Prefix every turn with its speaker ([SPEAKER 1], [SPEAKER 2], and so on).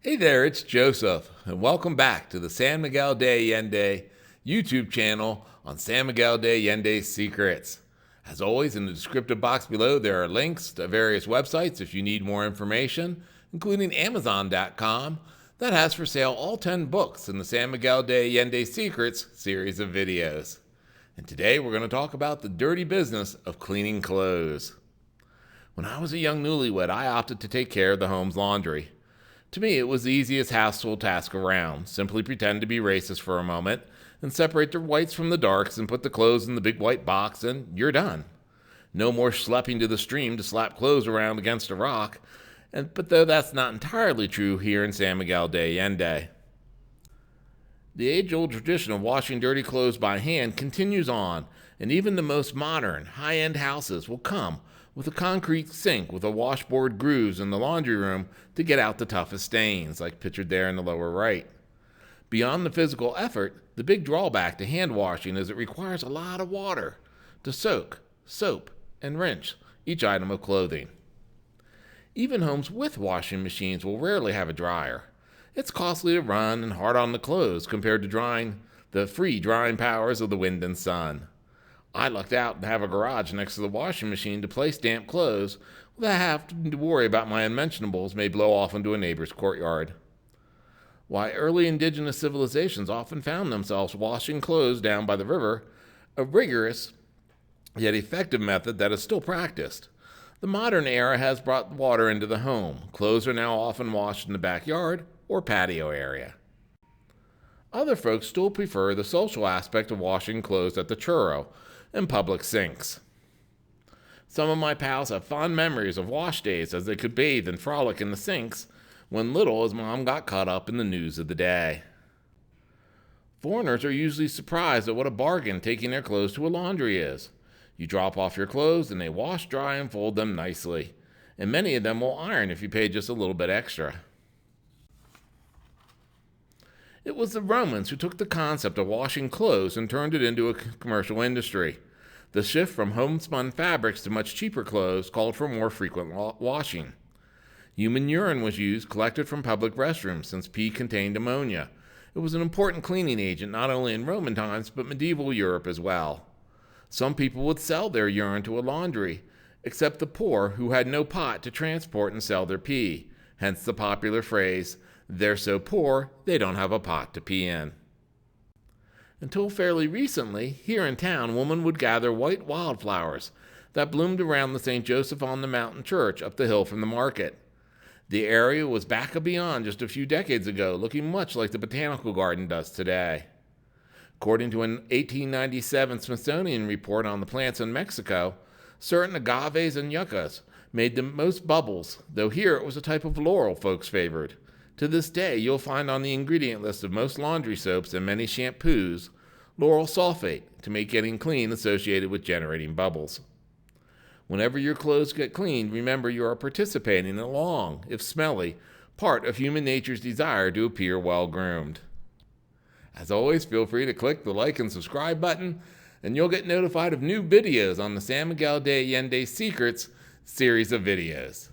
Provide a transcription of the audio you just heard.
[SPEAKER 1] Hey there, it's Joseph, and welcome back to the San Miguel de Allende YouTube channel on San Miguel de Allende's Secrets. As always, in the descriptive box below, there are links to various websites if you need more information, including Amazon.com, that has for sale all 10 books in the San Miguel de Allende Secrets series of videos. And today we're going to talk about the dirty business of cleaning clothes. When I was a young newlywed, I opted to take care of the home's laundry. To me, it was the easiest household task around. Simply pretend to be racist for a moment and separate the whites from the darks and put the clothes in the big white box and you're done. No more schlepping to the stream to slap clothes around against a rock. But though that's not entirely true here in San Miguel de Allende. The age-old tradition of washing dirty clothes by hand continues on, and even the most modern, high-end houses will come with a concrete sink with a washboard grooves in the laundry room to get out the toughest stains, like pictured there in the lower right. Beyond the physical effort, the big drawback to hand washing is it requires a lot of water to soak, soap, and rinse each item of clothing. Even homes with washing machines will rarely have a dryer. It's costly to run and hard on the clothes compared to the free drying powers of the wind and sun. I lucked out and have a garage next to the washing machine to place damp clothes without having to worry about my unmentionables may blow off into a neighbor's courtyard. Why early indigenous civilizations often found themselves washing clothes down by the river, a rigorous yet effective method that is still practiced. The modern era has brought water into the home. Clothes are now often washed in the backyard or patio area. Other folks still prefer the social aspect of washing clothes at the churro and public sinks. Some of my pals have fond memories of wash days as they could bathe and frolic in the sinks when little as mom got caught up in the news of the day. Foreigners are usually surprised at what a bargain taking their clothes to a laundry is. You drop off your clothes and they wash, dry, and fold them nicely. And many of them will iron if you pay just a little bit extra. It was the Romans who took the concept of washing clothes and turned it into a commercial industry. The shift from homespun fabrics to much cheaper clothes called for more frequent washing. Human urine was used, collected from public restrooms, since pee contained ammonia. It was an important cleaning agent not only in Roman times, but medieval Europe as well. Some people would sell their urine to a laundry, except the poor who had no pot to transport and sell their pee, hence the popular phrase, "They're so poor, they don't have a pot to pee in." Until fairly recently, here in town, women would gather white wildflowers that bloomed around the St. Joseph on the Mountain church up the hill from the market. The area was back and beyond just a few decades ago, looking much like the botanical garden does today. According to an 1897 Smithsonian report on the plants in Mexico, certain agaves and yuccas made the most bubbles, though here it was a type of laurel folks favored. To this day, you'll find on the ingredient list of most laundry soaps and many shampoos, lauryl sulfate to make getting clean associated with generating bubbles. Whenever your clothes get cleaned, remember you are participating in a long, if smelly, part of human nature's desire to appear well-groomed. As always, feel free to click the like and subscribe button, and you'll get notified of new videos on the San Miguel de Allende Secrets series of videos.